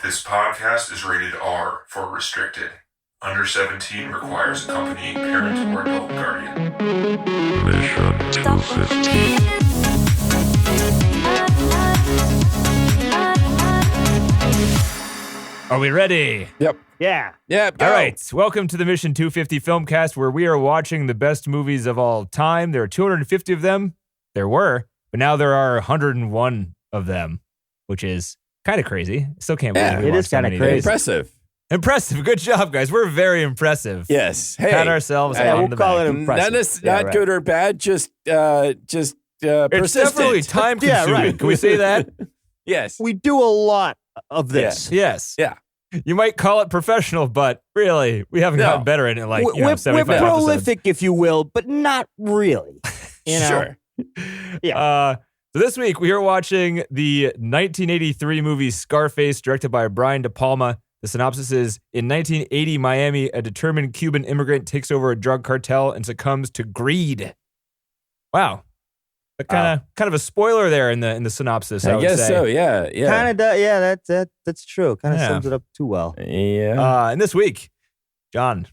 This podcast is rated R for restricted. Under 17 requires accompanying parent or adult guardian. Mission 250. Are we ready? Yep. Yeah. Yep. All right. Welcome to the Mission 250 Filmcast, where we are watching the best movies of all time. There are 250 of them. There were, but now there are 101 of them, which is kind of crazy. Still can't believe we it watched is so kinda many crazy. days. Impressive. Impressive. Good job, guys. We're very impressive. Yes. Hey. Pat ourselves I- on we'll the call back. it impressive. Not good or bad, just It's definitely persistent. time Yeah, consuming. right. Can we say that? Yes. We do a lot of this. Yes. Yeah. You might call it professional, but really, we haven't No. gotten better in it like we're 75 episodes. prolific, if you will, but not really. You know? Sure. So this week we are watching the 1983 movie Scarface, directed by Brian De Palma. The synopsis is: in 1980 Miami, a determined Cuban immigrant takes over a drug cartel and succumbs to greed. Wow, kind of a spoiler there in the synopsis. I would guess say. so. Yeah. Yeah. Kind of does. Yeah, that's true. Kind of Yeah. sums it up too well. Yeah. And this week, John,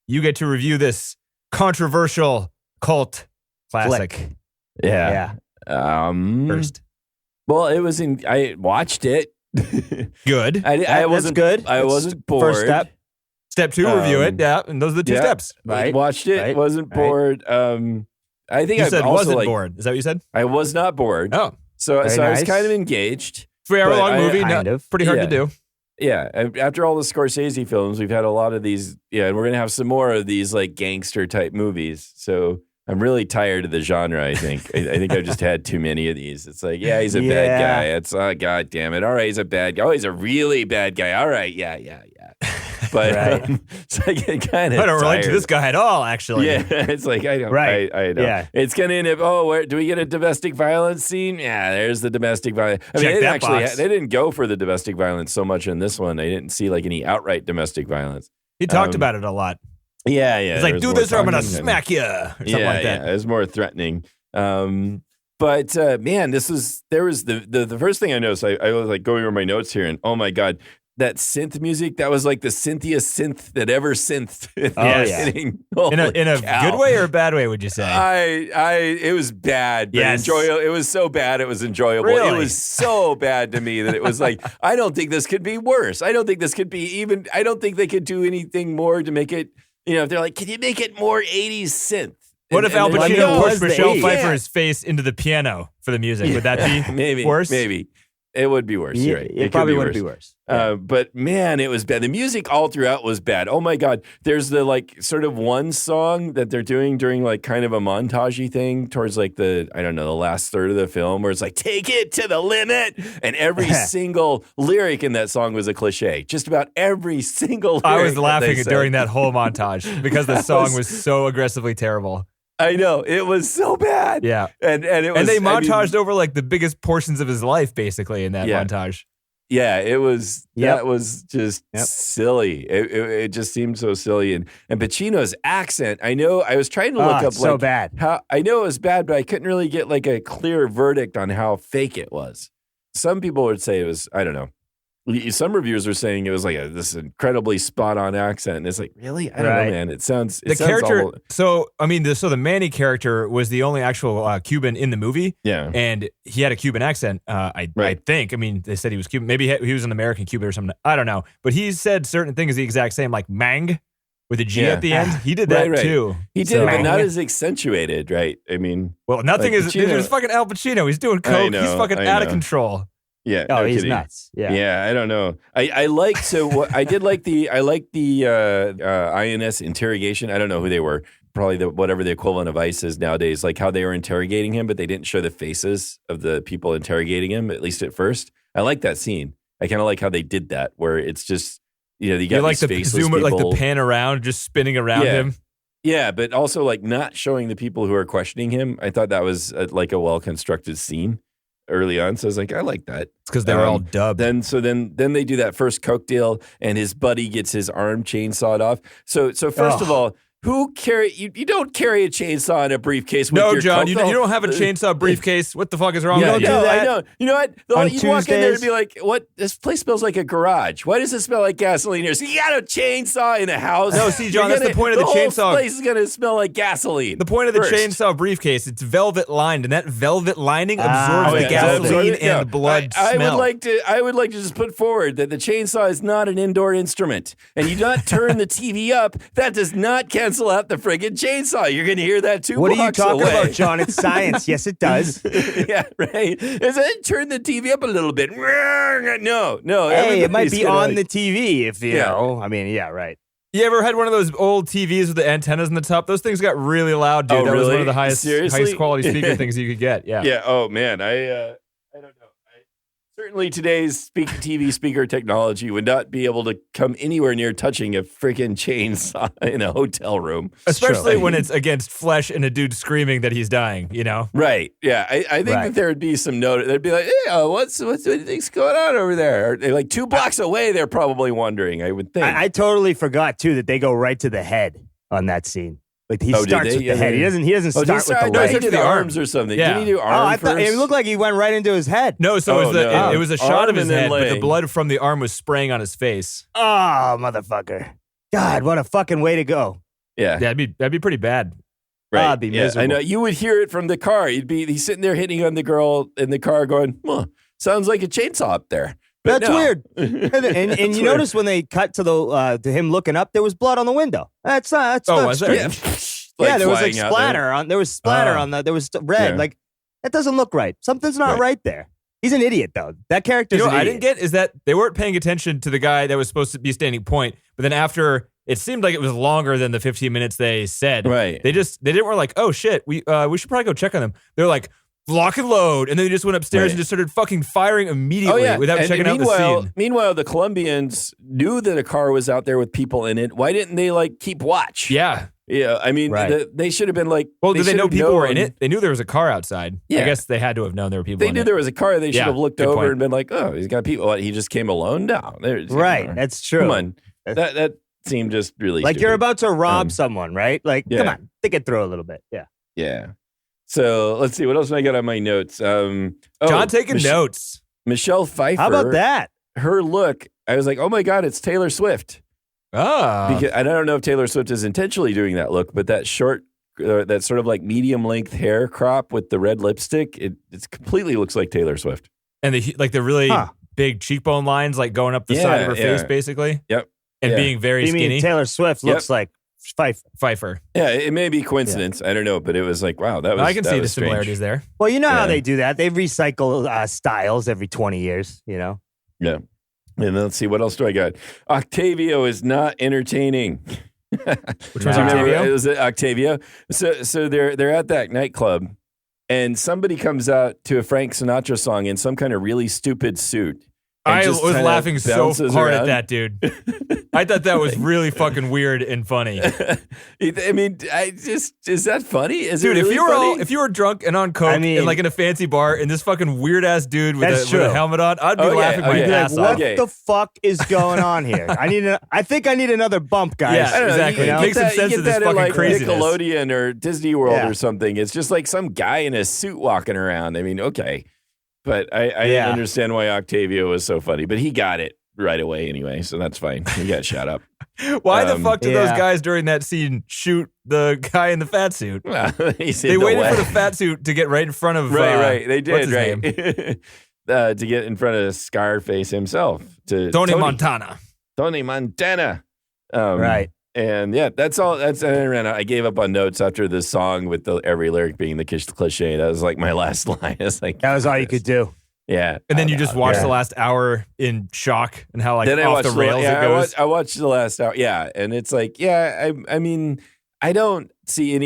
you get to review this controversial cult classic Flick. yeah. first. Well, I watched it. Good. I That's wasn't good. I That's wasn't bored. First step. Step two, review it. Yeah, and those are the two yeah. steps. Right. Watched it. Right. Wasn't Right. bored. I think You I said also wasn't bored. Is that what you said? I was not bored. Oh, So Very I was nice. kind of engaged. 3-hour But long I- movie. kind No, of. pretty hard Yeah. to do. Yeah, after all the Scorsese films, we've had a lot of these. Yeah, and we're gonna have some more of these like gangster type movies. So I'm really tired of the genre. I think. I think I've just had too many of these. It's like, yeah, he's a bad Yeah. guy. It's god damn it. All right, he's a bad guy. Oh, he's a really bad guy. All right, yeah. But Right. so I get kind of. I don't relate to this guy at all, actually. Yeah, it's like I don't. Right. I know. Yeah. It's gonna end up. Oh, where do we get a domestic violence scene? Yeah, there's the domestic violence. I mean, Check they that actually box. they didn't go for the domestic violence so much in this one. They didn't see like any outright domestic violence. He talked about it a lot. Yeah. He's there like, was do more this or I'm going to talking and- smack you. Or something like that. Yeah, it was more threatening. But man, there was the first thing I noticed. I was like going over my notes here, and oh my god, that synth music, that was like the synthiest synth that ever synthed. Yes. In a good way or a bad way, would you say? It was bad, but Yes. enjoyable. It was so bad, it was enjoyable. Really? It was so bad to me that it was like, I don't think this could be worse. I don't think this could be even. I don't think they could do anything more to make it. You know, if they're like, can you make it more 80s synth? What if Al they're like, Pacino "No, pushed it's the Michelle 80s." Pfeiffer's face into the piano for the music? Would that be maybe worse? Maybe it would be worse. You're right. It could probably be wouldn't be worse. But man, it was bad. The music all throughout was bad. Oh my God. There's the like sort of one song that they're doing during like kind of a montagey thing towards like the last third of the film where it's like, take it to the limit. And every single lyric in that song was a cliche. Just about every single lyric. I was that laughing they said. during that whole montage because the song was so aggressively terrible. I know. It was so bad. Yeah. And it was. And they I mean, montaged over like the biggest portions of his life, basically, in that Yeah. montage. Yeah, it was. Yep. That was just Yep. silly. It just seemed so silly. And Pacino's accent. I know. I was trying to look up so like bad. how. I know it was bad, but I couldn't really get like a clear verdict on how fake it was. Some people would say it was. I don't know. Some reviewers were saying it was like this incredibly spot on accent, and it's like, really, I don't know, man. It sounds. The character. So the Manny character was the only actual Cuban in the movie. Yeah. And he had a Cuban accent. I think. I mean, they said he was Cuban. Maybe he was an American Cuban or something. I don't know. But he said certain things the exact same, like "mang" with a G Yeah. at the end. He did that Right. too. He did, So- but not as accentuated, right? I mean, Well, nothing like is. Pacino- There's fucking Al Pacino. He's doing I coke. know, He's fucking I out of know. control. yeah. Oh, no he's kidding. nuts. Yeah. Yeah, I don't know. I liked I did like the INS interrogation. I don't know who they were. Probably whatever the equivalent of ICE is nowadays. Like how they were interrogating him, but they didn't show the faces of the people interrogating him, at least at first. I like that scene. I kind of like how they did that, where it's just you got like these the faceless zoom, people. like the pan around, just spinning around Yeah. him. Yeah, but also like not showing the people who are questioning him. I thought that was like a well constructed scene early on. So I was like, I like that. It's because they were all dubbed. Then they do that first coke deal, and his buddy gets his arm chainsawed off. So first of all, Who carry you don't carry a chainsaw in a briefcase with No, your John, you coat. don't have a chainsaw briefcase. What the fuck is wrong Yeah, with you? do that I know. You know what? on You walk in there and Tuesdays? be like, "What? This place smells like a garage. Why does it smell like gasoline here?" So you got a chainsaw in a house. No, see, John, that's the point of the whole chainsaw. place is gonna smell like gasoline. The point of the first. chainsaw briefcase, it's velvet lined, and that velvet lining absorbs Oh, the yeah. gasoline Yeah. and the blood I smell. would like to just put forward that the chainsaw is not an indoor instrument, and you do not turn the TV up. That does not cancel out the friggin' chainsaw. You're going to hear that two What are you blocks talking away. about, John? It's science. Yes, it does. Yeah, right. Is it turn the TV up a little bit? No. Hey, it might everybody's be gonna, on like- the TV if you Yeah. know. I mean, yeah, right. You ever had one of those old TVs with the antennas on the top? Those things got really loud, dude. Oh, that was one really? of the highest Seriously? quality speaker things you could get. Yeah. Yeah. Oh man, I don't know. Certainly today's TV speaker technology would not be able to come anywhere near touching a freaking chainsaw in a hotel room. Especially when it's against flesh and a dude screaming that he's dying, you know? Right. Yeah. I think Right. that there would be some note. They'd be like, "Hey, what do you think's going on over there?" Or they're like 2 blocks away. They're probably wondering. I would think. I totally forgot too that they go right to the head on that scene. Like he Oh, did starts they? with Yeah, the head. they- He doesn't Oh, start did with the no, he leg. starts did with the arms arm. or something. Yeah. Didn't he do Oh, arm I thought first? it looked like he went right into his head. No, so Oh, no. it was a shot Arm of his and then head, but the leg. blood from the arm was spraying on his face. Oh, motherfucker! God, what a fucking way to go. Yeah. That'd be pretty bad. Right. I'd be Yeah, miserable. I know. You would hear it from the car. He's sitting there hitting on the girl in the car going, sounds like a chainsaw up there. But That's no. weird. And That's you weird. notice when they cut to the to him looking up, there was blood on the window. That's not. Oh, not was there? strange. Yeah. Yeah, there was like flying out splatter on. There was splatter Oh. on the. There was red. Yeah. Like that doesn't look right. Something's not right there. He's an idiot though. That character's You know an what I idiot. didn't get is that they weren't paying attention to the guy that was supposed to be standing point, but then after it seemed like it was longer than the 15 minutes they said. Right. They didn't were like, oh shit, we should probably go check on them. They're like, lock and load, and then they just went upstairs Right. and just started fucking firing immediately without And checking out the scene. Meanwhile, the Colombians knew that a car was out there with people in it. Why didn't they like keep watch? Yeah. Yeah. I mean, Right. they should have been like. Well, did they know should have people were in known- it? They knew there was a car outside. Yeah. I guess they had to have known there were people They in knew it. there was a car. They should Yeah, have looked good over point. and been like, "Oh, he's got people." What, he just came alone? No, there's Right. That's true. Come on, that seemed just really Like you're stupid. about to rob Um, someone, right? Like, yeah. come on, think it through a little bit. Yeah. Yeah. So let's see what else I got on my notes. John taking notes. Michelle Pfeiffer. How about that? Her look. I was like, oh my god, it's Taylor Swift. Ah. Because I don't know if Taylor Swift is intentionally doing that look, but that short, that sort of like medium length hair crop with the red lipstick, it completely looks like Taylor Swift. And the really Huh. big cheekbone lines like going up the side of her face, basically. Yep. And Yeah. being very You skinny. mean Taylor Swift Yep. looks like Pfeiffer? Pfeiffer. Yeah, it may be coincidence. I don't know, but it was like, wow, that was. I can that see the was strange. similarities there. Well, you know how Yeah. they do that. They recycle styles every 20 years, you know? Yeah. And let's see, what else do I got? Octavio is not entertaining. Which Nah. was Do you remember? Octavio? Was it Octavio? So they're at that nightclub, and somebody comes out to a Frank Sinatra song in some kind of really stupid suit. and I just was kinda laughing so bounces hard around. at that, dude. I thought that was really fucking weird and funny. I mean, is that funny? Is Dude, it really if you were drunk and on coke I mean- and like in a fancy bar and this fucking weird ass dude with That's a true. helmet on, I'd be Okay, laughing my okay. You'd be like, ass what off. Okay. the fuck is going on here? I think I need another bump, guys. Yeah. I don't know, Exactly. You It get makes some that, sense you of get this that in fucking like craziness. Nickelodeon or Disney World Yeah. or something. It's just like some guy in a suit walking around. I mean, okay. But I Yeah. didn't understand why Octavio was so funny. But he got it right away anyway, so that's fine. He got shot up. Why the fuck did those Yeah. guys during that scene shoot the guy in the fat suit? He's They in the waited way. for the fat suit to get right in front of Right. They what's did, his right. name? To get in front of Scarface himself. To Tony Montana. Tony Montana. Right. And yeah, that's all. I gave up on notes after the song with every lyric being the cliche. That was like my last line. It's like That was all you could do. Yeah. And then you just watch yeah. the last hour in shock and how like Then I off watched the rails yeah, it goes. I watched the last hour. Yeah, and it's like, yeah, I mean, I don't see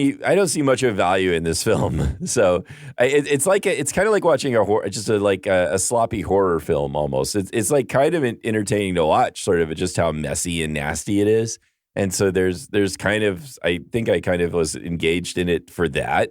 much of value in this film. So it's kind of like watching a sloppy horror film almost. It's like kind of entertaining to watch, sort of just how messy and nasty it is. And so there's kind of, I think I kind of was engaged in it for that.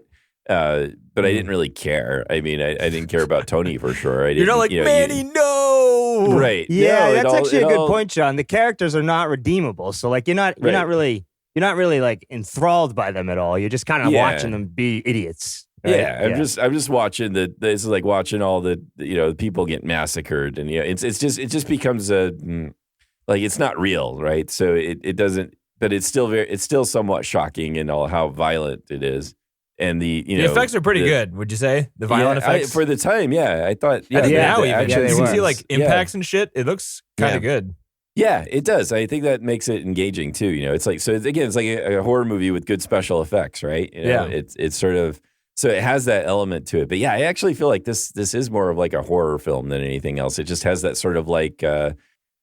But I didn't really care. I mean, I didn't care about Tony for sure. You're not like, Manny, no. Right. Yeah, No, that's actually a good all- point, John. The characters are not redeemable. So like you're not Right. really you're not really like enthralled by them at all. You're just kind of Yeah. watching them be idiots. Right? Yeah, I'm just watching this is like watching all the people get massacred, and it just becomes like it's not real, right? So it doesn't, but it's still somewhat shocking in all how violent it is, and the effects are pretty good. Would you say the violent effects for the time? Yeah, I thought. I think now the even action you can were. see like impacts and shit. It looks kind Yeah. of good. Yeah, it does. I think that makes it engaging too. It's like it's like a horror movie with good special effects, right? Yeah. It's sort of. So it has that element to it. But yeah, I actually feel like this is more of like a horror film than anything else. It just has that sort of like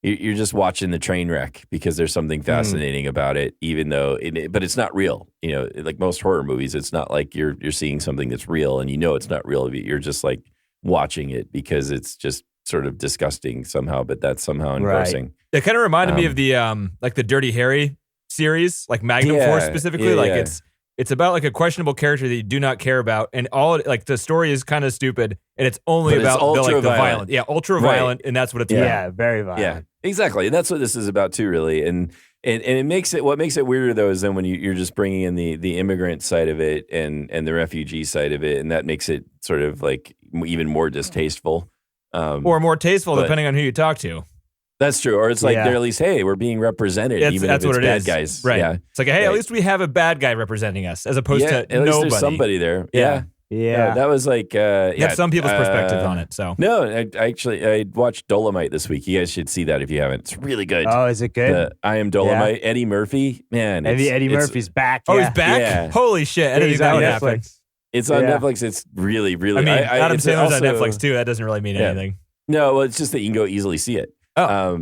you're just watching the train wreck because there's something fascinating about it, even though but it's not real. Like most horror movies, it's not like you're seeing something that's real and it's not real. You're just like watching it because it's just sort of disgusting somehow, but that's somehow engrossing. It kind of reminded me of the like the Dirty Harry series, like Magnum Force specifically. It's about like a questionable character that you do not care about, and all like the story is kind of stupid, and it's only But it's about the ultra-violent. violent, ultra violent, and that's what it's about. Yeah, very violent. Yeah, exactly. And that's what this is about too, really. And it makes it, what makes it weirder though is then when you're just bringing in the immigrant side of it and the refugee side of it, and that makes it sort of like even more distasteful. Or more tasteful, but- depending on who you talk to. That's true. Or it's like Yeah. they're at least, hey, we're being represented, even That's if it's what it bad is. guys. Right. Yeah. It's like, hey, at Right. least we have a bad guy representing us, as opposed Yeah, to at least nobody. there's somebody there. Yeah. Yeah. That was like, You have some people's perspective on it. So No, I watched Dolomite this week. You guys should see that if you haven't. It's really good. Oh, is it good? I Am Dolomite. Eddie Murphy, man. Eddie Murphy's back. Oh, yeah. he's back? Yeah. Holy shit. I didn't He's think that on would happen. Netflix. It's on Yeah. Netflix. It's really, really. I mean, Adam it's Sandler's on also- Netflix too. That doesn't really mean Yeah. anything. No, well, it's just that you can go easily see it. Oh.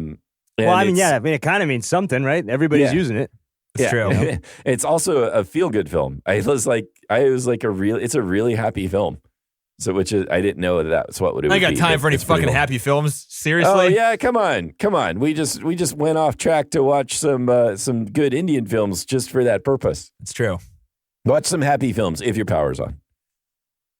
Well, I mean, it's- it kind of means something, right? Everybody's Yeah. using it. It's true. It's also a feel good film. It's a really happy film. So, which is, I didn't know that's what it would be. I ain't got time but for any it's pretty fucking cool. happy films. Seriously? Oh yeah, come on. We just went off track to watch some good Indian films just for that purpose. It's true. Watch some happy films if your power's on.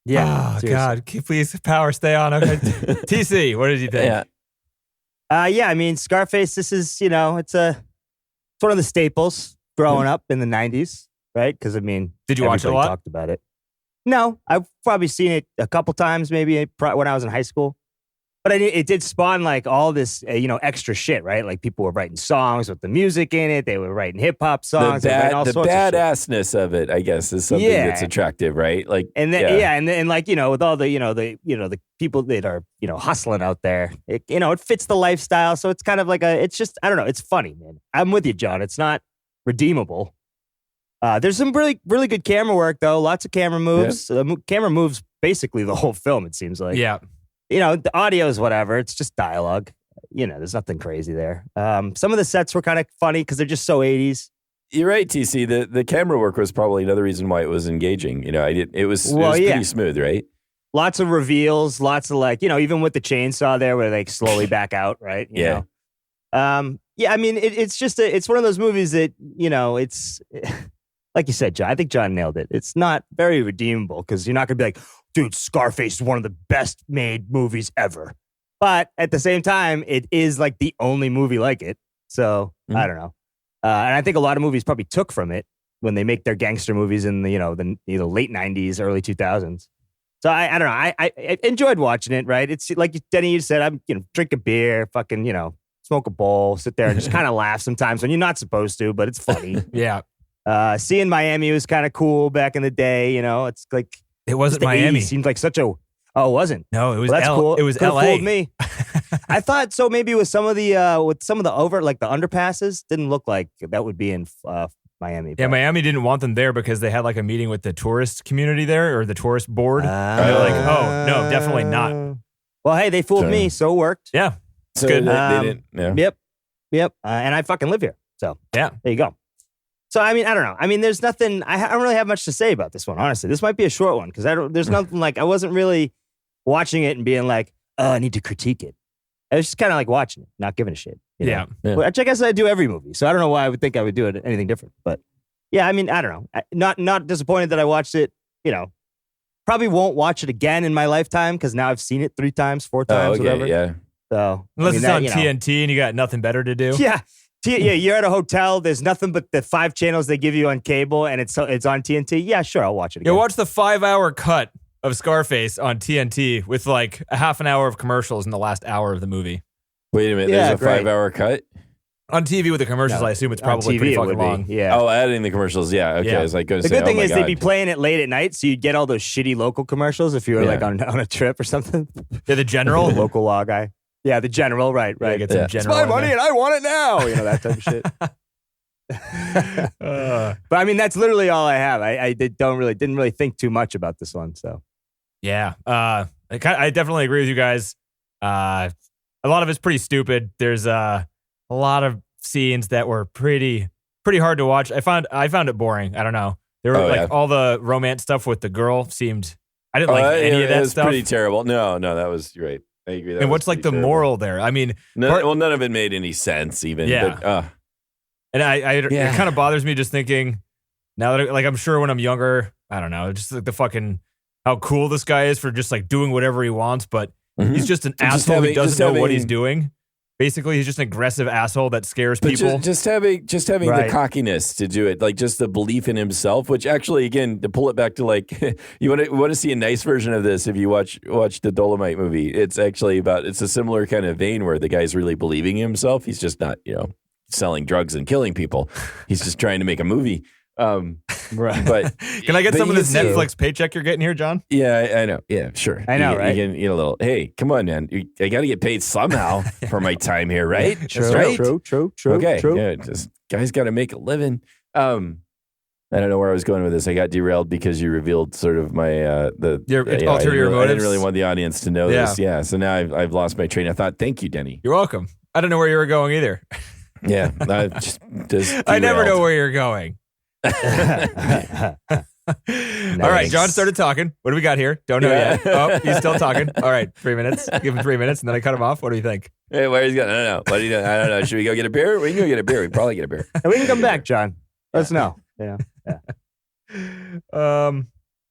Yeah. Oh, seriously. God. Please, power, stay on. Okay. TC, what did you think? Yeah. I mean, Scarface, this is, it's one of the staples growing up in the 90s, right? Because, I mean, Did you watch it a everybody lot? talked about it. No, I've probably seen it a couple times, maybe when I was in high school. But it did spawn like all this, extra shit, right? Like people were writing songs with the music in it. They were writing hip hop songs. The they were writing all the sorts of shit. badassness of it, I guess, is something Yeah. that's attractive, right? Like, And then, and then like, with all the, the people that are, hustling out there, it fits the lifestyle. So it's kind of like it's just, I don't know. It's funny, man. I'm with you, John. It's not redeemable. There's some really, really good camera work though. Lots of camera moves. Camera moves basically the whole film. It seems like, Yeah. the audio is whatever. It's just dialogue. There's nothing crazy there. Some of the sets were kind of funny because they're just so 80s. You're right, TC. The camera work was probably another reason why it was engaging. It was pretty smooth, right? Lots of reveals, lots of like, even with the chainsaw there where they slowly back out, right? You know? I mean, it's just, it's one of those movies that, it's, like you said, John, I think John nailed it. It's not very redeemable because you're not going to be like, dude, Scarface is one of the best made movies ever. But at the same time, it is like the only movie like it. So I don't know. And I think a lot of movies probably took from it when they make their gangster movies in the, the late 90s, early 2000s. So I don't know. I enjoyed watching it, right? It's like Denny, you said, I'm, drink a beer, fucking, smoke a bowl, sit there and just kind of laugh sometimes when you're not supposed to, but it's funny. Yeah. Seeing Miami was kind of cool back in the day. It's like It wasn't the Miami. 80s seemed like such a. Oh, it wasn't. No, it was Well, that's cool. It was Could've LA. fooled me. I thought so. Maybe with some of the over like the underpasses didn't look like that would be in Miami. Yeah, but- Miami didn't want them there because they had like a meeting with the tourist community there or the tourist board. They're like, oh, no, definitely not. Well, hey, they fooled me, so it worked. Yeah. So good. They didn't. Yeah. Yep. And I fucking live here. So Yeah. there you go. So, I mean, I don't know. I mean, there's nothing, I don't really have much to say about this one, honestly. This might be a short one because there's nothing like, I wasn't really watching it and being like, oh, I need to critique it. I was just kind of like watching it, not giving a shit. You know? Yeah. Which I guess I do every movie. So I don't know why I would think I would do it anything different. But yeah, I mean, I don't know. Not disappointed that I watched it, probably won't watch it again in my lifetime because now I've seen it 3 times, 4 times, Oh, okay. whatever. Yeah. So Unless I mean, it's on that, TNT and you got nothing better to do. Yeah. You're at a hotel. There's nothing but the 5 channels they give you on cable, and it's on TNT. Yeah, sure, I'll watch it again. Yeah, watch the 5-hour cut of Scarface on TNT with like a half an hour of commercials in the last hour of the movie. Wait a minute. Yeah, There's a great. 5-hour cut? On TV with the commercials, I assume it's On probably TV pretty it fucking would be, long. Yeah. Oh, adding the commercials. Yeah. Okay. Yeah. I was like going to The say, good thing oh my is they'd be God. playing it late at night, so you'd get all those shitty local commercials if you were like on a trip or something. Yeah, the general. The local law guy. Yeah, the general. Right. Yeah, get some It's general my in money there. and I want it now. You know, that type of shit. But I mean, that's literally all I have. I didn't really think too much about this one. So Yeah, I definitely agree with you guys. A lot of it's pretty stupid. There's a lot of scenes that were pretty hard to watch. I found it boring. I don't know. There were all the romance stuff with the girl seemed. I didn't like any of that it was stuff. pretty terrible. No, that was you're right. I agree. That And was what's like the pretty terrible. moral there? I mean, None of it made any sense even. Yeah. But, and it kind of bothers me just thinking now that I'm sure when I'm younger, I don't know, just like the fucking how cool this guy is for just like doing whatever he wants, but he's just an asshole who doesn't know what he's doing. Basically, he's just an aggressive asshole that scares But people. just having Right. the cockiness to do it, like just the belief in himself, which actually, again, to pull it back to like, you want to see a nice version of this if you watch the Dolomite movie. It's actually it's a similar kind of vein where the guy's really believing in himself. He's just not, selling drugs and killing people. He's just trying to make a movie. right. But Can I get but some of you this see- Netflix paycheck you're getting here, John? Yeah, I know. Yeah, sure. I know, You right? can a little. Hey, come on, man. I got to get paid somehow for my time here, right? True, That's right. true. Okay. True. Yeah, just guys got to make a living. I don't know where I was going with this. I got derailed because you revealed sort of my Your ulterior I didn't motives? really want the audience to know Yeah. this. Yeah. So now I've lost my train of thought. Thank you, Denny. You're welcome. I don't know where you were going either. Yeah. I just I never know derailed. where you're going. All right, John started talking. What do we got here? Don't know Yeah. yet. Oh, he's still talking. All right, 3 minutes. Give him 3 minutes, and then I cut him off. What do you think? Hey, where he's going? I don't know. What are you doing? I don't know. Should we go get a beer? We can go get a beer. We probably get a beer. And we can come back, John. Let us know. Yeah.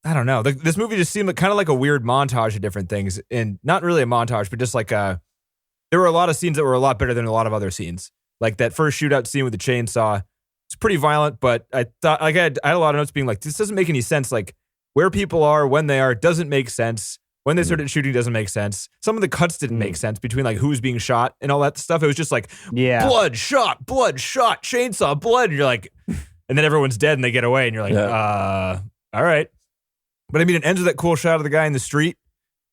I don't know. This movie just seemed kind of like a weird montage of different things, and not really a montage, but just like there were a lot of scenes that were a lot better than a lot of other scenes. Like that first shootout scene with the chainsaw. It's pretty violent, but I thought I had a lot of notes being like, this doesn't make any sense. Like where people are, when they are, doesn't make sense. When they started shooting doesn't make sense. Some of the cuts didn't make sense between like who's being shot and all that stuff. It was just like blood, shot, chainsaw, blood. And you're like, and then everyone's dead and they get away and you're like, all right. But I mean, it ends with that cool shot of the guy in the street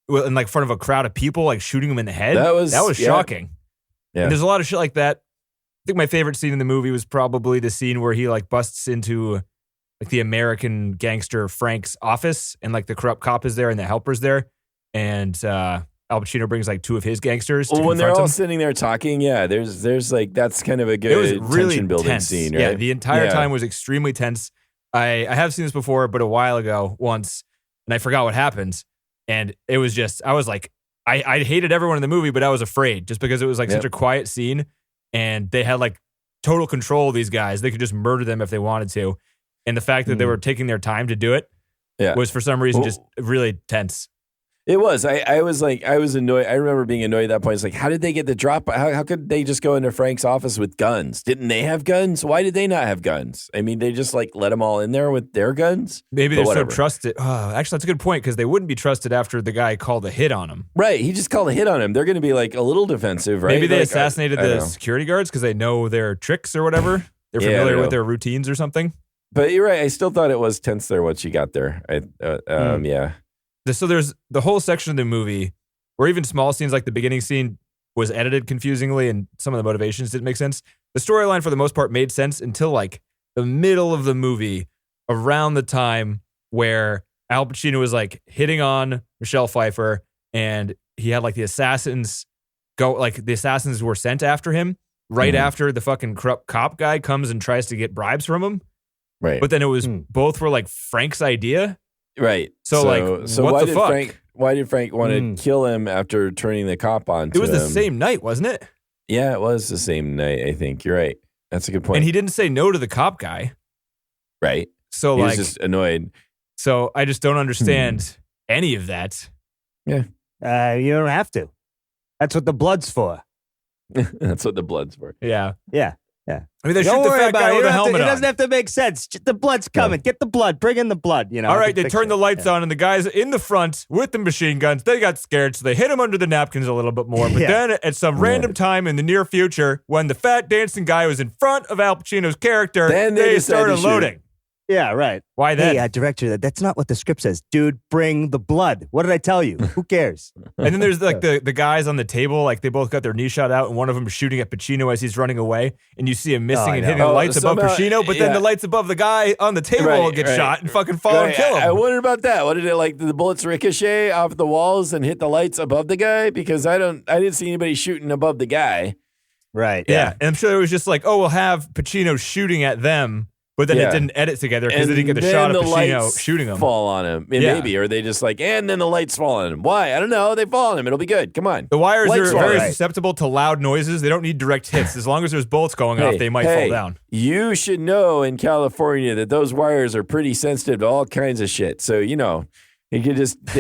in like front of a crowd of people, like shooting him in the head. That was shocking. Yeah. And there's a lot of shit like that. I think my favorite scene in the movie was probably the scene where he like busts into like the American gangster Frank's office and like the corrupt cop is there and the helper's there. And Al Pacino brings like 2 of his gangsters to Well, when they're confront all him. sitting there talking, there's like that's kind of a It was good really tension building tense. scene, right? Yeah, the entire time was extremely tense. I have seen this before, but a while ago once, and I forgot what happened. And it was just, I was like, I hated everyone in the movie, but I was afraid just because it was like such a quiet scene and they had like total control of these guys. They could just murder them if they wanted to. And the fact that they were taking their time to do it was for some reason just really tense. It was. I was annoyed. I remember being annoyed at that point. It's like, how did they get the drop? How could they just go into Frank's office with guns? Didn't they have guns? Why did they not have guns? I mean, they just like let them all in there with their guns? Maybe But they're so whatever. trusted. Actually, that's a good point because they wouldn't be trusted after the guy called a hit on them. Right. He just called a hit on him. They're going to be like a little defensive, right? Maybe they Like, assassinated I don't the know. security guards because they know their tricks or whatever. They're Yeah, I familiar don't with know. their routines or something. But you're right. I still thought it was tense there once you got there. Yeah. So there's the whole section of the movie where even small scenes like the beginning scene was edited confusingly and some of the motivations didn't make sense. The storyline for the most part made sense until like the middle of the movie, around the time where Al Pacino was like hitting on Michelle Pfeiffer and he had like the assassins were sent after him right after the fucking corrupt cop guy comes and tries to get bribes from him. Right. But then it was both were like Frank's idea. Right. So, like, what why the did fuck? Why did Frank want to kill him after turning the cop on to It was him? the same night, wasn't it? Yeah, it was the same night, I think. You're right. That's a good point. And he didn't say no to the cop guy. right. So He like, was just annoyed. so I just don't understand any of that. You don't have to. That's what the blood's for. That's what the blood's for. Yeah. Yeah. I mean, they shoot Don't the worry fat about guy it. with a It helmet doesn't on. have to make sense. The blood's coming. Get the blood. Bring in the blood. You know. All I right, can they fix turn it. the lights on, and the guys in the front with the machine guns, they got scared, so they hit him under the napkins a little bit more. But Yeah. then at some random time in the near future, when the fat dancing guy was in front of Al Pacino's character, Then they they decide to started shoot. loading. Yeah, right. Why then? Hey, director, that's not what the script says. Dude, bring the blood. What did I tell you? Who cares? And then there's like the guys on the table, like they both got their knee shot out, and one of them is shooting at Pacino as he's running away, and you see him missing I and know. hitting the Oh, lights above somehow- Pacino, but then yeah. the lights above the guy on the table Right, get right. shot and fucking fall and Right, kill him. I wondered about that. What did it like? Did the bullets ricochet off the walls and hit the lights above the guy? Because I didn't see anybody shooting above the guy. Right. yeah, and I'm sure it was just like, oh, we'll have Pacino shooting at them, but then Yeah. it didn't edit together because they didn't get the then shot of the Pacino lights shooting him. fall on him. Yeah. Maybe, or they just like, and then the lights fall on him. Why? I don't know. They fall on him. It'll be good. Come on. The wires Lights are fall very on him. susceptible to loud noises. They don't need direct hits. As long as there's bullets going off, they might fall down. You should know in California that those wires are pretty sensitive to all kinds of shit. So they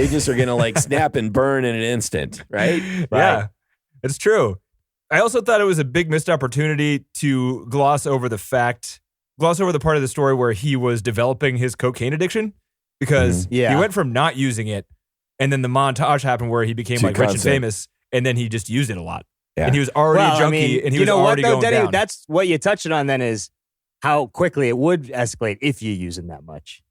just are gonna like snap and burn in an instant, right? Yeah, it's true. I also thought it was a big missed opportunity to gloss over the part of the story where he was developing his cocaine addiction, because Yeah. he went from not using it, and then the montage happened where he became Too like rich and constant. famous, and then he just used it a lot. Yeah. And he was already a junkie, and he was already going Denny, down. that's what you're touching on then is how quickly it would escalate if you're using that much.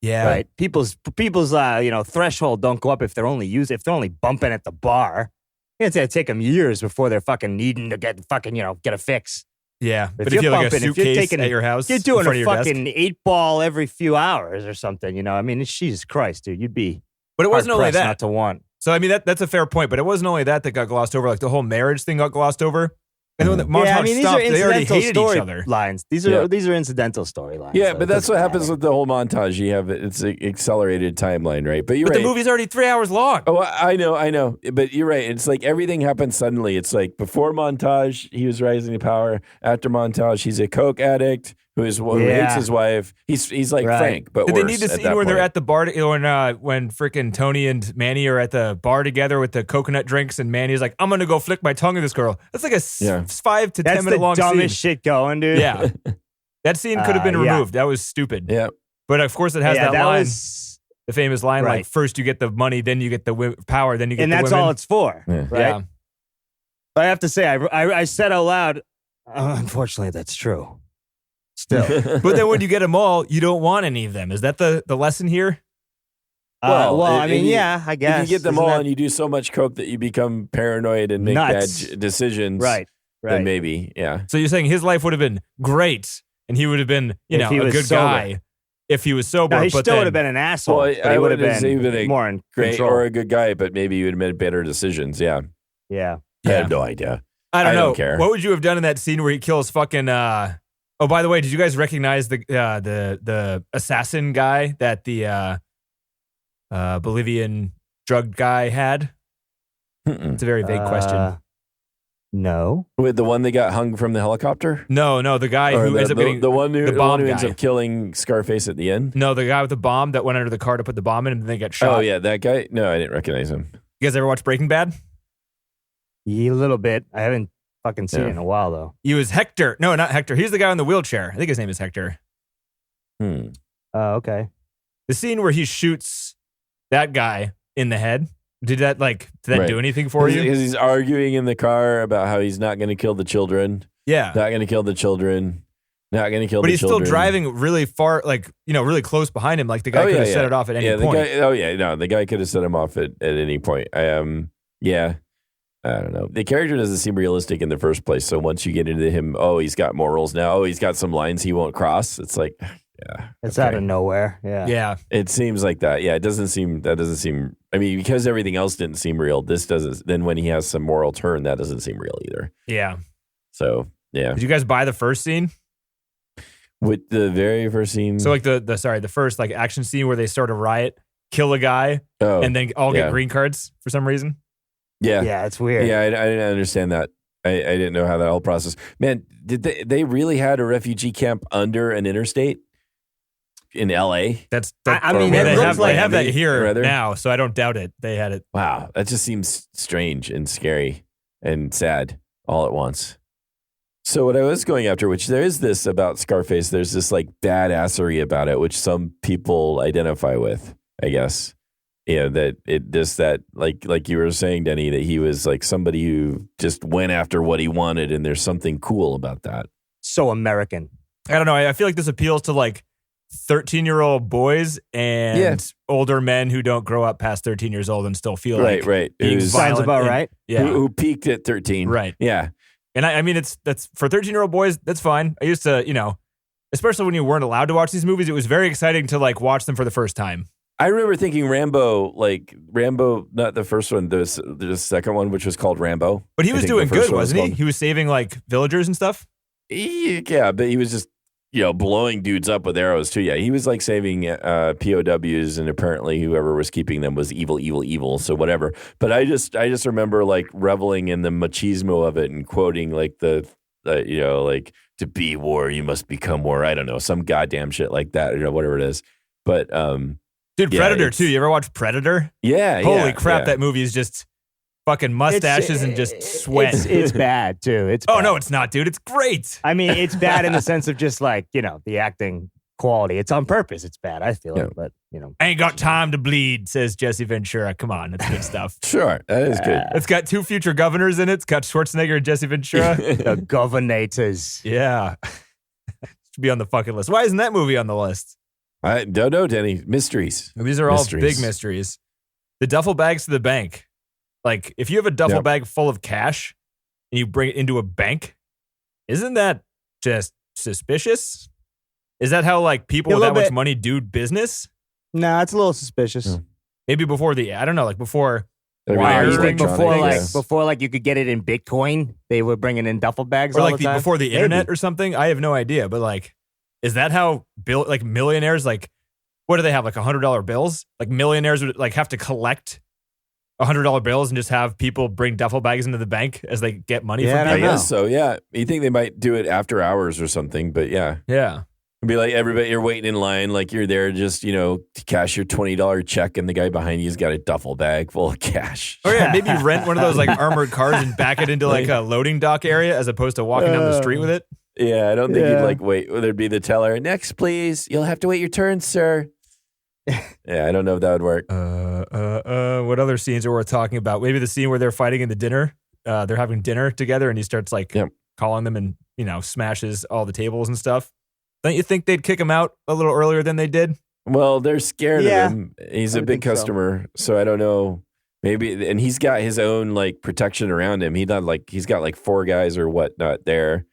Yeah. Right. People's threshold don't go up if they're only bumping at the bar. It's gonna take them years before they're fucking needing to get a fix. Yeah. If But if you're you have like a bumping, if you're suitcase taking- at your house, You're in doing front a of your fucking desk. 8-ball every few hours or something, I mean, Jesus Christ, dude, you'd be But it wasn't only hard-pressed that. not to want. So I mean that's a fair point, but it wasn't only that got glossed over. Like the whole marriage thing got glossed over, and then when the montage Yeah, I mean, these stopped, are they already incidental hated each other. storylines. These Yeah. are incidental storylines. Yeah, so but it that's doesn't what happens matter. with the whole montage. You have it's an accelerated timeline, right? But you're But right. the movie's already 3 hours long. Oh, I know. But you're right. It's like everything happens suddenly. It's like before montage, he was rising to power. After montage, he's a coke addict who hates his wife. He's like Right. Frank, but Did they worse need the at scene that when they're point. at the bar when freaking Tony and Manny are at the bar together with the coconut drinks, and Manny's like, "I'm gonna go flick my tongue at this girl." That's like a 5 to 10 That's minute the long dumbest scene. shit going, dude. Yeah, that scene could have been yeah. removed. That was stupid. Yeah. But of course, it has Yeah, that line, was, the famous line, like Right. first you get the money, then you get the power, then you get and the that's women. all it's for, Yeah. right? Yeah. But I have to say, I said out loud, unfortunately, that's true. Still, But then when you get them all, you don't want any of them. Is that the lesson here? I if mean, you- yeah, I guess If you get them Isn't all that and you do so much coke that you become paranoid and make Nuts. bad decisions, right, then right. maybe, yeah. So you're saying his life would have been great, and he would have been, If he a was good sober. guy if he was sober. No, he but still then, would have been an asshole. Well, but I he would have wouldn't say been he'd been a more in Great control. or a good guy, but maybe you would have made better decisions. Yeah. Yeah. I Yeah. have no idea. I don't I know. don't care. What would you have done in that scene where he kills fucking? Oh, by the way, did you guys recognize the assassin guy that the Bolivian drug guy had? Mm-mm. It's a very vague question. No. With the one that got hung from the helicopter? No, the guy Or who ends up getting the one who, the the bomb one who ends guy. up killing Scarface at the end? No, the guy with the bomb that went under the car to put the bomb in and then got shot. Oh, yeah, that guy? No, I didn't recognize him. You guys ever watch Breaking Bad? A little bit. I haven't fucking seen Yeah. it in a while though. He was Hector. No, not Hector. He's the guy in the wheelchair. I think his name is Hector. Hmm. Oh, okay. The scene where he shoots that guy in the head. Did that Right. do anything for you? Because he's arguing in the car about how he's not going to kill the children. Yeah. Not going to kill the children. Not going to kill But the he's children. still driving really far, really close behind him. Like the guy could have set it off at any point. The guy could have set him off at any point. Yeah. I don't know. The character doesn't seem realistic in the first place. So once you get into him, he's got morals now. He's got some lines he won't cross. It's like, yeah. It's okay. out of nowhere. Yeah. Yeah. It seems like that. Yeah, that doesn't seem. I mean, because everything else didn't seem real, this doesn't. Then when he has some moral turn, that doesn't seem real either. Yeah. So, yeah. Did you guys buy the first scene? With the very first scene. So like the first like action scene where they start a riot, kill a guy, and then all get yeah. green cards for some reason? yeah. Yeah, it's weird. Yeah, I didn't understand that. I didn't know how that whole process. Man, did they really had a refugee camp under an interstate in L.A.? I mean, they it looks like- have that here rather. now, so I don't doubt it. They had it. Wow, that just seems strange and scary and sad all at once. So what I was going after, which there is this about Scarface, there's this like badassery about it, which some people identify with, I guess. Yeah, that it just that like you were saying, Denny, that he was like somebody who just went after what he wanted, and there's something cool about that. So American. I don't know. I feel like this appeals to like 13-year-old boys and older men who don't grow up past 13 years old and still feel like right. being It was- violent Sounds about and- right. Yeah. Who peaked at 13. Right. Yeah. And I mean, that's for 13-year-old boys, that's fine. I used to, especially when you weren't allowed to watch these movies, it was very exciting to like watch them for the first time. I remember thinking Rambo, not the first one, the second one, which was called Rambo. But he I was think doing the first good, one was wasn't he? called- He was saving like villagers and stuff. Yeah, but he was just, blowing dudes up with arrows too. Yeah, he was like saving POWs, and apparently whoever was keeping them was evil. So whatever. But I just remember like reveling in the machismo of it and quoting like like to be war, you must become war. I don't know, some goddamn shit like that, whatever it is. But Dude, yeah, Predator it's- too. You ever watch Predator? yeah, Holy crap, yeah. that movie is just fucking mustaches and just sweat. It's bad too. It's Oh bad. no, it's not, dude. It's great. I mean, it's bad in the sense of just like, the acting quality. It's on purpose. It's bad, I feel like, but I ain't got time to bleed, says Jesse Ventura. Come on, that's good stuff. Sure, that is good. It's got 2 future governors in it. It's got Schwarzenegger and Jesse Ventura. the governators. Yeah. Should be on the fucking list. Why isn't that movie on the list? I don't know, Denny. Mysteries. These are all Mysteries. big mysteries. The duffel bags to the bank. Like, if you have a duffel bag full of cash and you bring it into a bank, isn't that just suspicious? Is that how like people A with that little much bit. money do business? Nah, it's a little suspicious. Yeah. Maybe before I don't know, like before. Everything Wire was You think electronic, before yeah. like you could get it in Bitcoin, they were bringing in duffel bags Or all like the time? before the Maybe. internet or something. I have no idea. But like, is that how like millionaires, like, what do they have? Like $100 bills? Like millionaires would like have to collect $100 bills and just have people bring duffel bags into the bank as they get money Yeah, from I people? guess so. Yeah, you think they might do it after hours or something? But yeah, Yeah. it'd be like everybody, you're waiting in line, like you're there just to cash your $20 check, and the guy behind you's got a duffel bag full of cash. Or yeah, maybe rent one of those like armored cars and back it into like a loading dock area as opposed to walking down the street with it. Yeah, I don't think Yeah. you'd like wait. There'd be the teller. Next, please. You'll have to wait your turn, sir. Yeah, I don't know if that would work. What other scenes are worth talking about? Maybe the scene where they're fighting in the dinner. They're having dinner together and he starts like Yep. calling them and, smashes all the tables and stuff. Don't you think they'd kick him out a little earlier than they did? Well, they're scared Yeah, of him. He's I a would big think so. customer, so I don't know. Maybe, and he's got his own like protection around him. He's got like 4 guys or whatnot there,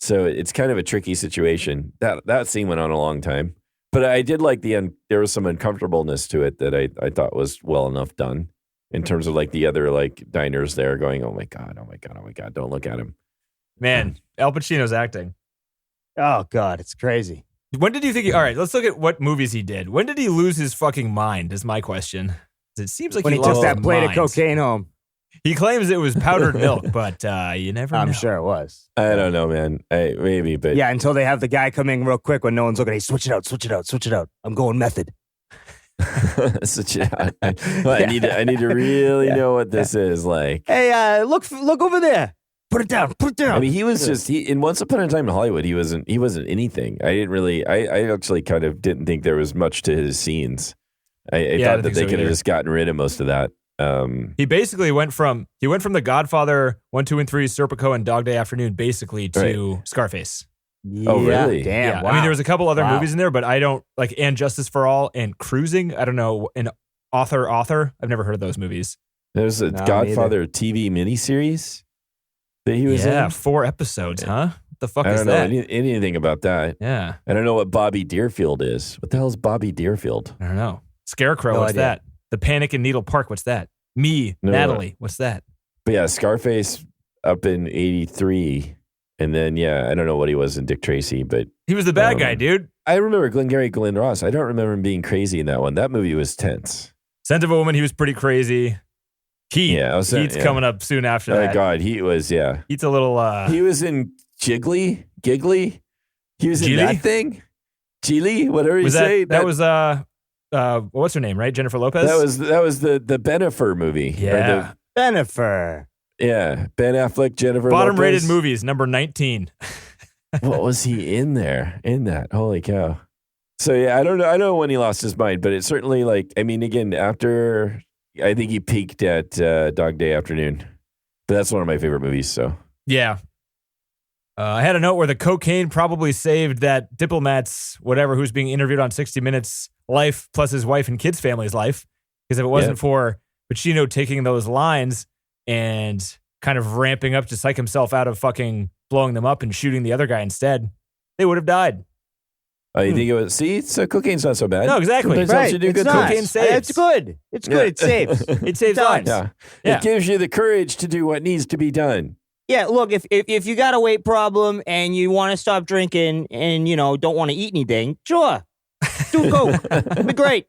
so it's kind of a tricky situation. That scene went on a long time, but I did like there was some uncomfortableness to it that I thought was well enough done in terms of like the other like diners there going, oh my god, don't look at him. Man, Al Pacino's acting. Oh God, it's crazy. When did you think all right, let's look at what movies he did. When did he lose his fucking mind is my question. 'Cause it seems like When he lost took that his plate mind. of cocaine home, He claims it was powdered milk, but you never know. I'm sure it was. I don't know, man. Maybe, but Yeah, until they have the guy come in real quick when no one's looking. Hey, switch it out. I'm going method. Such a, I need to really know what this is like. Hey, look over there. Put it down. I mean, he was just in Once Upon a Time in Hollywood. He wasn't anything. I didn't really. I actually kind of didn't think there was much to his scenes. I Yeah, I thought don't that think they so could have either. just gotten rid of most of that. He basically went from The Godfather 1, 2, and 3, Serpico, and Dog Day Afternoon, basically to Scarface. Oh, really? Damn. Yeah, Wow. I mean, there was a couple other Wow. movies in there, but I don't like And Justice for All and Cruising. I don't know. And Author. I've never heard of those movies. There's a No, Godfather TV miniseries that he was Yeah, in. 4 episodes, huh? What the fuck I is don't know that? anything about that. Yeah, I don't know what Bobby Deerfield is. What the hell is Bobby Deerfield? I don't know. Scarecrow, No what's idea. that? The Panic in Needle Park, what's that? Me, No. Natalie, what's that? But yeah, Scarface up in '83, and then I don't know what he was in Dick Tracy, but He was the bad guy, dude. I remember Glengarry Glen Ross. I don't remember him being crazy in that one. That movie was tense. Scent of a Woman, he was pretty crazy. Heat. Yeah, I was saying- Heat's yeah. coming up soon after Oh my that. God, he was Heat's a little he was in Giggly. He was in Geely? that thing. Geely, whatever you was say. that was what's her name, right? Jennifer Lopez? that was the Benifer movie. Or Yeah. Bennifer. Yeah, Ben Affleck, Jennifer Bottom Lopez. rated movies, number 19. What was he in there? In that? Holy cow. So yeah, I don't know. I don't know when he lost his mind, but it's certainly like, I mean, again, after I think he peaked at Dog Day Afternoon. But that's one of my favorite movies. So Yeah. I had a note where the cocaine probably saved that diplomat's whatever who's being interviewed on 60 Minutes life plus his wife and kids' family's life. Because if it wasn't for Pacino taking those lines and kind of ramping up to psych himself out of fucking blowing them up and shooting the other guy instead, they would have died. oh, you think it was? See, so cocaine's not so bad. No, exactly. Sometimes helps you do it's good not. things. Cocaine saves. It's good. It's good. It saves. It saves lives. Yeah. Yeah. It gives you the courage to do what needs to be done. Yeah, look, if you got a weight problem and you want to stop drinking and, don't want to eat anything, sure. Do coke. It'll be great.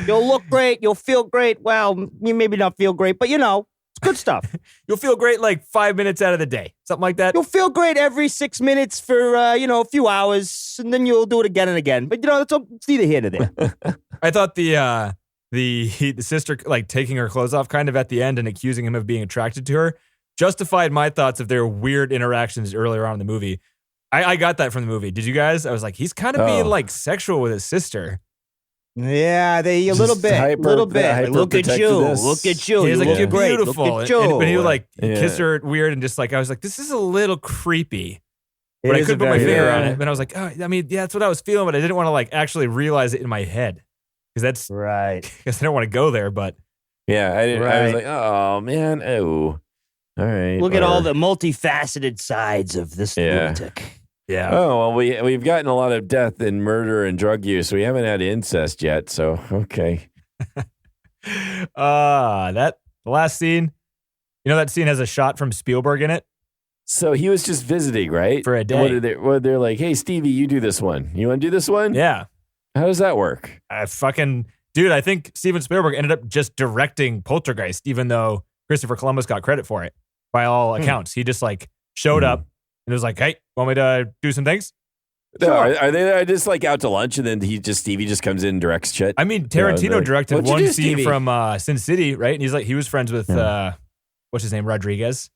You'll look great. You'll feel great. Well, you maybe not feel great, but it's good stuff. You'll feel great like 5 minutes out of the day. Something like that. You'll feel great every 6 minutes for, a few hours, and then you'll do it again and again. But, it's neither here nor there. I thought the sister like taking her clothes off kind of at the end and accusing him of being attracted to her justified my thoughts of their weird interactions earlier on in the movie. I got that from the movie. Did you guys? I was like, he's kind of being like sexual with his sister. Yeah, a little bit. Like, look at you. hyper-protectiveness. Look at you. He's You like, look you're great. beautiful. Look at you. And he would like Yeah. kiss her weird and just like, I was like, this is a little creepy. It But I is a couldn't put my very- finger on yeah. it. But I was like, oh, I mean, yeah, that's what I was feeling, but I didn't want to like actually realize it in my head. Because Right. I don't want to go there, but Yeah, I was Right. like, oh man, oh, all right. Look at all whatever. the multifaceted sides of this Yeah. lunatic. yeah. Oh well, we've gotten a lot of death and murder and drug use. We haven't had incest yet, so okay. The last scene, that scene has a shot from Spielberg in it. So he was just visiting, right? For a day. They're like, hey Stevie, you do this one. You want to do this one? Yeah. How does that work? I think Steven Spielberg ended up just directing Poltergeist, even though Christopher Columbus got credit for it by all accounts. He just like showed up and was like, hey, want me to do some things? No, are they just like out to lunch and then Stevie just comes in and directs shit? I mean, Tarantino like, directed "What'd you one do, scene Stevie?" from Sin City, right? And he was friends with, what's his name, Rodriguez.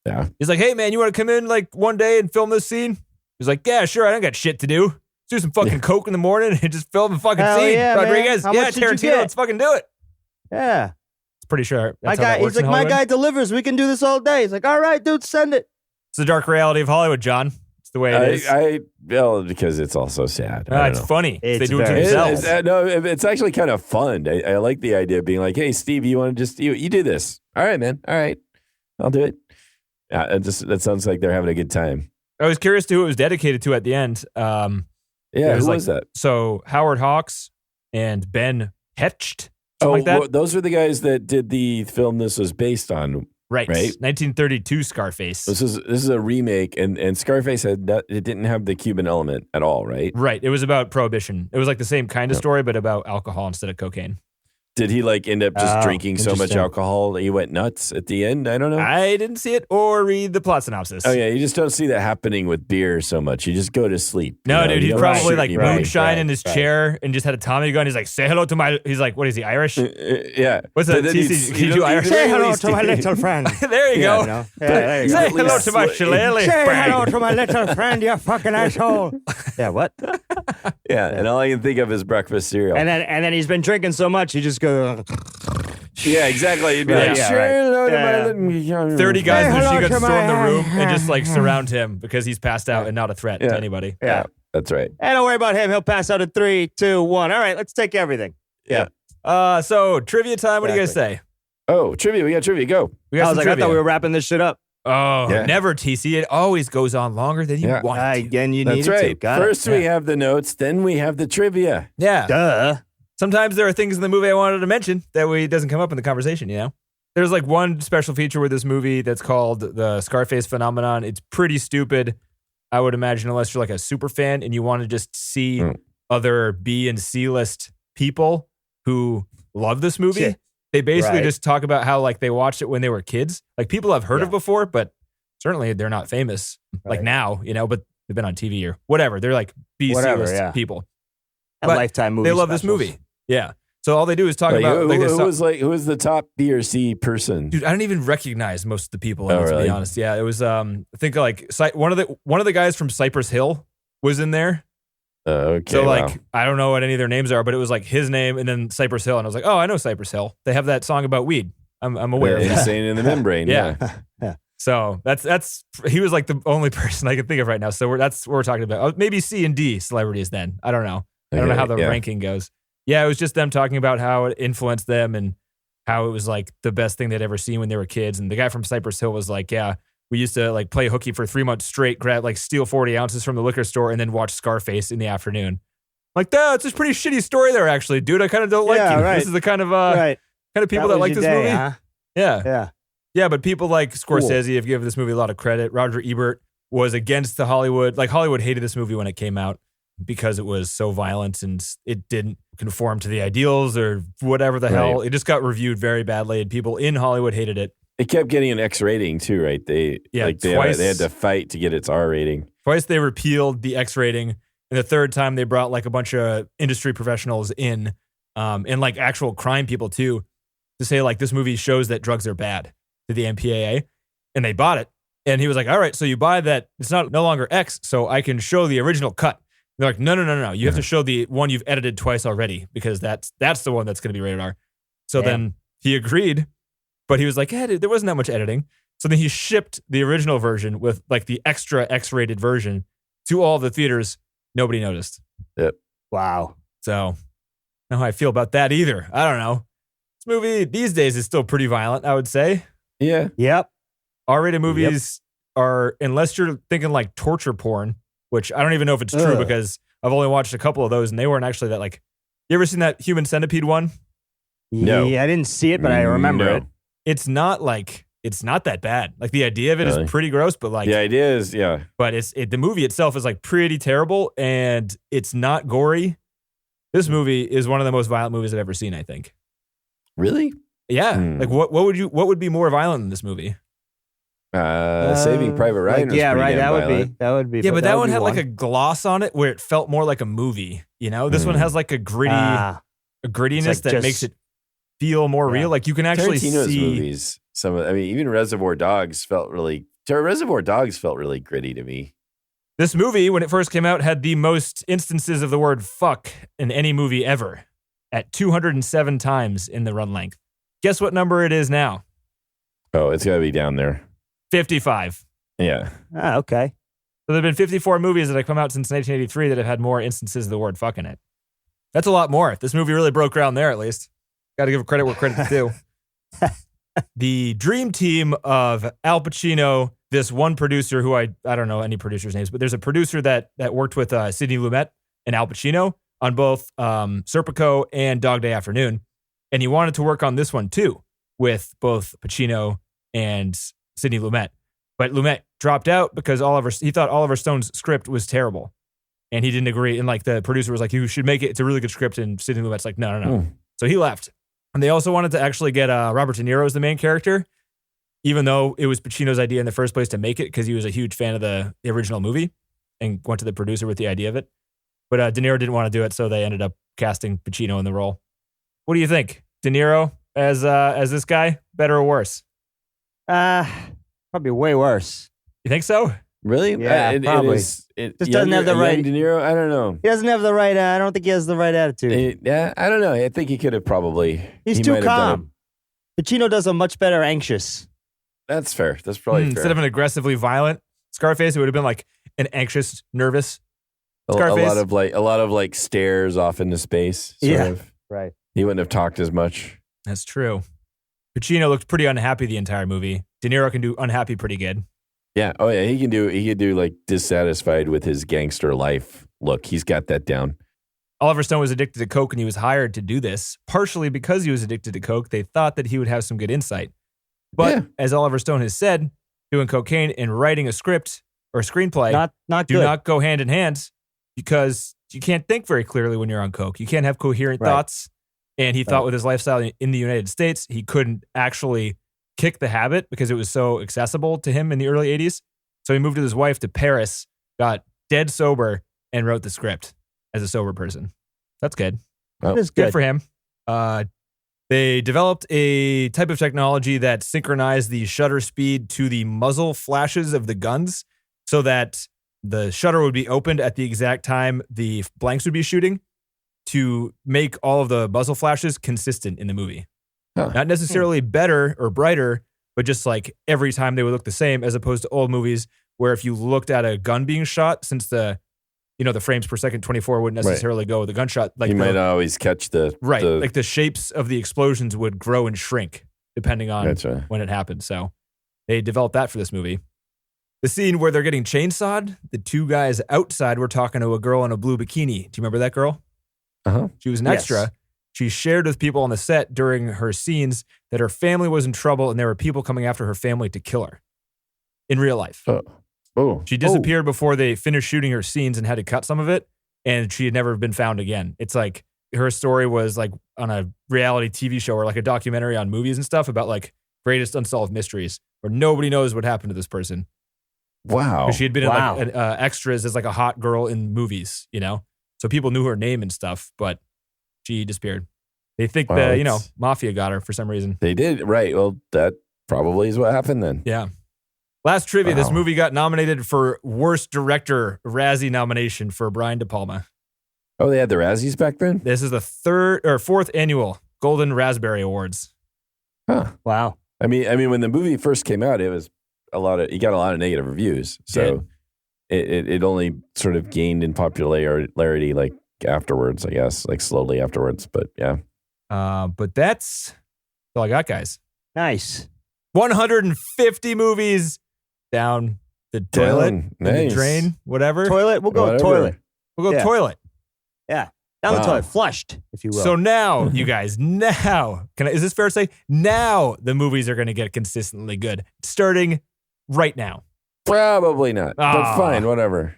Yeah. He's like, hey, man, you want to come in like one day and film this scene? He's like, yeah, sure. I don't got shit to do. Let's do some fucking coke in the morning and just film a fucking Hell scene. yeah, man. Rodriguez. How Yeah, much did you Tarantino, get? let's fucking do it. Yeah. It's pretty sure. My That's how that guy, works he's like, in my Hollywood. guy delivers. We can do this all day. He's like, all right, dude, send it. It's the dark reality of Hollywood, John. It's the way it is. Well, because it's also sad. I don't It's know. funny. It's They do it to very themselves. No, it's actually kind of fun. I like the idea of being like, hey, Steve, you want to just, you do this. All right, man. All right. I'll do it. Yeah, that sounds like they're having a good time. I was curious to who it was dedicated to at the end. Yeah, It was who like- was that? So Howard Hawks and Ben Hecht, something like that. well, those were the guys that did the film this was based on. Right. Right. 1932 Scarface. This is a remake, and Scarface it didn't have the Cuban element at all, right? Right. It was about prohibition. It was like the same kind of story, but about alcohol instead of cocaine. Did he like end up just Oh, drinking so much interesting. alcohol that he went nuts at the end? I don't know. I didn't see it or read the plot synopsis. Oh yeah, you just don't see that happening with beer so much. You just go to sleep. No, you know? dude, You he's don't probably shoot like anybody. moonshine in his right. chair and just had a Tommy gun. He's like, say hello to my. He's like, what is he, Irish? Yeah. What's that? But then TC, can you do don't- Irish? Say don't hello really to my see- little friend. There you Yeah, go. you know? Yeah, there you Say go. hello to my shillelagh. Say Brag. hello to my little friend, you fucking asshole. Yeah, what? Yeah, and all I can think of is breakfast cereal. And then he's been drinking so much, he just goes. yeah, exactly. You'd be Right, like, yeah, "Say right. hello to Yeah. my little-" 30 guys in Say a hello machine gun to storm the my- room and just like surround him because he's passed out and not a threat to Yeah. anybody. Yeah. That's right. Hey, don't worry about him. He'll pass out in 3, 2, 1. All right, let's take everything. So trivia time. What do you guys say? Oh, trivia. We got trivia. Go. We got I was some like, I trivia. thought we were wrapping this shit up. Oh, Yeah. never, TC. It always goes on longer than you Yeah. want it to. Again, you That's needed right. to. Got First, it. we have the notes. Then we have the trivia. Yeah. Duh. Sometimes there are things in the movie I wanted to mention that doesn't come up in the conversation, you know? There's like one special feature with this movie that's called the Scarface phenomenon. It's pretty stupid, I would imagine, unless you're like a super fan and you want to just see other B and C list people who love this movie. Shit. They basically Right. just talk about how like they watched it when they were kids. Like people I've heard of before, but certainly they're not famous like Right. now, you know, but they've been on TV or whatever. They're like B, C Whatever, list yeah. people. A But Lifetime movie. They love this specials. movie. Yeah. So all they do is talk Like, about who, like this who song. was who was the top B or C person? Dude, I don't even recognize most of the people in Oh, it, to really? be honest. Yeah, it was I think like one of the guys from Cypress Hill was in there. Okay, So like wow. I don't know what any of their names are, but it was like his name and then Cypress Hill, and I was like, oh, I know Cypress Hill. They have that song about weed. I'm aware of that. Insane in the membrane. Yeah. Yeah. So that's he was like the only person I can think of right now. So that's what we're talking about. Maybe C and D celebrities then. I don't know. I don't know how the ranking goes. Yeah, it was just them talking about how it influenced them and how it was like the best thing they'd ever seen when they were kids. And the guy from Cypress Hill was like, yeah, we used to like play hooky for 3 months straight, steal 40 ounces from the liquor store and then watch Scarface in the afternoon. Like, that's a pretty shitty story there, actually, dude. I kind of don't like you. Right. This is the kind of people That that was like your this day, movie. huh? Yeah. Yeah. Yeah, but people like Scorsese have given this movie a lot of credit. Roger Ebert was against the Hollywood. Like, Hollywood hated this movie when it came out because it was so violent and it didn't conform to the ideals or whatever the hell. It just got reviewed very badly, and people in Hollywood hated it. It kept getting an X rating too, right? They twice. they had to fight to get its R rating. Twice they repealed the X rating, and the third time they brought like a bunch of industry professionals in, and like actual crime people too, to say like this movie shows that drugs are bad to the MPAA, and they bought it. And he was like, all right, so you buy that it's no longer X, so I can show the original cut. They're like, no. You have to show the one you've edited twice already because that's the one that's going to be rated R. So then he agreed, but he was like, yeah, dude, there wasn't that much editing. So then he shipped the original version with like the extra X-rated version to all the theaters. Nobody noticed. Yep. Wow. So I don't know how I feel about that either. I don't know. This movie these days is still pretty violent, I would say. Yeah. Yep. R-rated movies are, unless you're thinking like torture porn, which I don't even know if it's true because I've only watched a couple of those and they weren't actually that like, you ever seen that Human Centipede one? No. Yeah, I didn't see it, but I remember it. It's not that bad. Like the idea of it is pretty gross, but like the idea is, but the movie itself is like pretty terrible and it's not gory. This movie is one of the most violent movies I've ever seen, I think. Really? Yeah. Like what would be more violent than this movie? Saving Private Ryan. Was yeah, pretty right. damn That would be. Yeah, but that one had one. like a gloss on it where it felt more like a movie. You know, this one has like a grittiness like that makes it feel more real. Like you can actually Tarantino's see movies. Even Reservoir Dogs felt really gritty to me. this movie when it first came out had the most instances of the word "fuck" in any movie ever, at 207 times in the run length. Guess what number it is now? Oh, it's got to be down there. 55. Yeah. Okay. So there have been 54 movies that have come out since 1983 that have had more instances of the word "fuck" in it. That's a lot more. This movie really broke ground there, at least. Got to give credit where credit's due. The dream team of Al Pacino, this one producer who I don't know any producers' names, but there's a producer that worked with Sidney Lumet and Al Pacino on both Serpico and Dog Day Afternoon. And he wanted to work on this one too with both Pacino and Sidney Lumet. But Lumet dropped out because he thought Oliver Stone's script was terrible. And he didn't agree. And like the producer was like, you should make it. It's a really good script. And Sidney Lumet's like, no. So he left. And they also wanted to actually get Robert De Niro as the main character, even though it was Pacino's idea in the first place to make it because he was a huge fan of the original movie and went to the producer with the idea of it. But De Niro didn't want to do it, so they ended up casting Pacino in the role. What do you think? De Niro as this guy, better or worse? Probably way worse. You think so? Really? Yeah, probably. It Just doesn't have the right- De Niro. I don't know. He doesn't have the right. I don't think he has the right attitude. Yeah, I don't know. I think he could have probably. He's he too might have done calm. Pacino does a much better anxious. That's fair. That's probably fair. Instead of an aggressively violent Scarface, it would have been like an anxious, nervous a Scarface. lot of like stares off into space. Sort of. Right. He wouldn't have talked as much. That's true. Pacino looked pretty unhappy the entire movie. De Niro can do unhappy pretty good. Yeah. Oh yeah. He could do like dissatisfied with his gangster life look. He's got that down. Oliver Stone was addicted to coke and he was hired to do this. Partially because he was addicted to coke, they thought that he would have some good insight. But as Oliver Stone has said, doing cocaine and writing a script or a screenplay Not do good. not go hand in hand because you can't think very clearly when you're on coke. You can't have coherent thoughts. And he thought with his lifestyle in the United States, he couldn't actually kick the habit because it was so accessible to him in the early 80s. So he moved with his wife to Paris, got dead sober, and wrote the script as a sober person. That's good. Well, It is Good good. for him. They developed a type of technology that synchronized the shutter speed to the muzzle flashes of the guns so that the shutter would be opened at the exact time the blanks would be shooting to make all of the muzzle flashes consistent in the movie. Huh. Not necessarily better or brighter, but just like every time they would look the same, as opposed to old movies where if you looked at a gun being shot, since the frames per second 24 wouldn't necessarily go with a gunshot. Like you might not always catch like the shapes of the explosions would grow and shrink depending on Gotcha. when it happened. So they developed that for this movie. The scene where they're getting chainsawed, the two guys outside were talking to a girl in a blue bikini. Do you remember that girl? Uh-huh. She was an Yes. extra. She shared with people on the set during her scenes that her family was in trouble and there were people coming after her family to kill her in real life. Oh. She disappeared before they finished shooting her scenes and had to cut some of it, and she had never been found again. It's like her story was like on a reality TV show or like a documentary on movies and stuff about like greatest unsolved mysteries where nobody knows what happened to this person. Wow. 'Cause she had been Wow. in like extras as like a hot girl in movies, so people knew her name and stuff, but she disappeared. They think Wow, the it's- mafia got her for some reason. They did, right. Well, that probably is what happened then. Yeah. Last trivia, this Wow. movie got nominated for Worst Director Razzie nomination for Brian De Palma. Oh, they had the Razzies back then? This is the fourth annual Golden Raspberry Awards. Huh. Wow. I mean, when the movie first came out, it was it got a lot of negative reviews. So it only sort of gained in popularity like afterwards, I guess, like slowly afterwards. But yeah. But that's all I got, guys. Nice. 150 movies down the toilet, in the Nice. drain, whatever. Toilet. We'll go Whatever. toilet. We'll go Yeah. toilet. Yeah. Down the Wow. toilet. Flushed, if you will. So now, you guys, is this fair to say? Now the movies are going to get consistently good, starting right now. Probably not. Ah. But fine, whatever.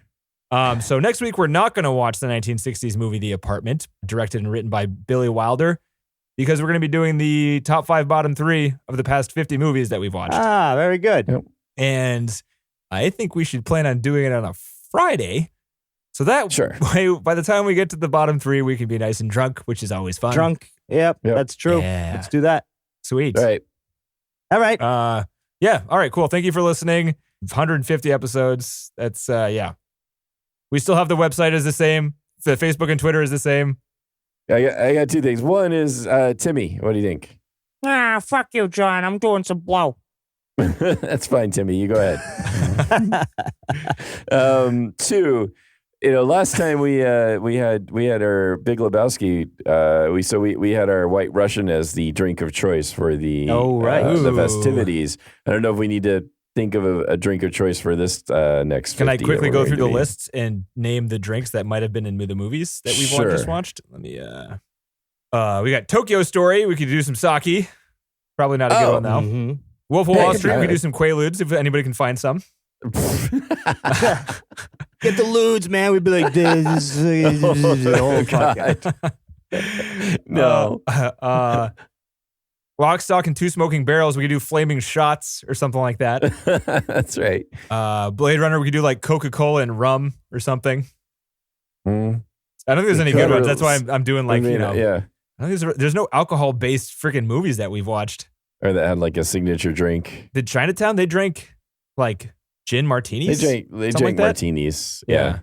So next week, we're not going to watch the 1960s movie The Apartment, directed and written by Billy Wilder, because we're going to be doing the top 5, bottom 3 of the past 50 movies that we've watched. very good. Yep. And I think we should plan on doing it on a Friday. So that Sure. way, by the time we get to the bottom 3, we can be nice and drunk, which is always fun. Drunk. Yep. Yep. That's true. Yeah. Let's do that. Sweet. All right. All right. Yeah. All right, cool. Thank you for listening. 150 episodes. That's, yeah. We still have the website is the same. The Facebook and Twitter is the same. I got two things. One is Timmy. What do you think? Fuck you, John. I'm doing some blow. That's fine, Timmy. You go ahead. Two, last time we had our Big Lebowski. We had our White Russian as the drink of choice for the the Ooh. festivities. I don't know if we need to think of a drink of choice for this next. 50 Can I that quickly we're go going through to the be. list and name the drinks that might have been in the movies that we've Sure. just watched? Let me, we got Tokyo Story. We could do some sake. Probably not a good one, though. Mhm. Wolf of Yeah, Wall you Street. can We try could do it. some Quaaludes if anybody can find some. Get the lewds, man. We'd be like, this the whole podcast. No. Lock, Stock, and Two Smoking Barrels. We could do Flaming Shots or something like that. That's right. Blade Runner. We could do like Coca-Cola and rum or something. Mm. I don't think there's any good ones. That's why I'm doing like, yeah. I think there's no alcohol-based freaking movies that we've watched. Or that had like a signature drink. Did Chinatown, they drank like gin martinis? They Something drank like that? martinis. Yeah.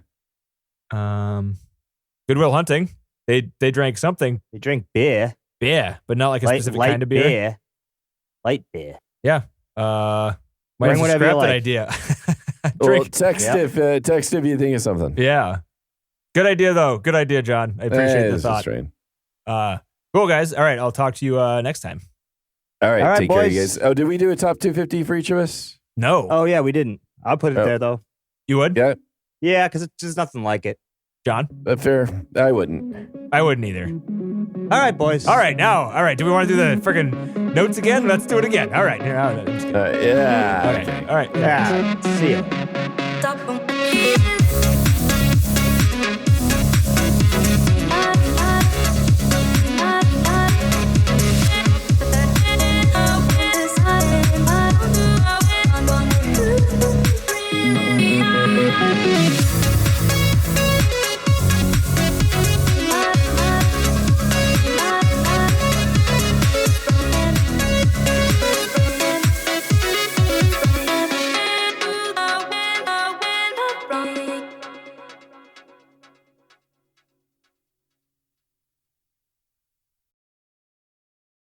Good Will Hunting. They drank something. They drink beer. Yeah, but not like a specific kind of beer. Light beer. Yeah. Might Bring have to whatever you scrap that like. idea. Well, Drink. text if you think of something. Yeah. Good idea, though. Good idea, John. I appreciate the This is thought. right. Cool, guys. All right. I'll talk to you next time. All right, All right, take care, you boys. guys. Oh, did we do a top 250 for each of us? No. Oh, yeah, we didn't. I'll put it Oh. there, though. You would? Yeah, Yeah, because it's just nothing like it. John? fair. I wouldn't. I wouldn't either. All right, boys. All right. Now. All right. Do we want to do the freaking notes again? Let's do it again. All right. No, I'm just kidding. Yeah. Okay. All right. Yeah. See ya. Double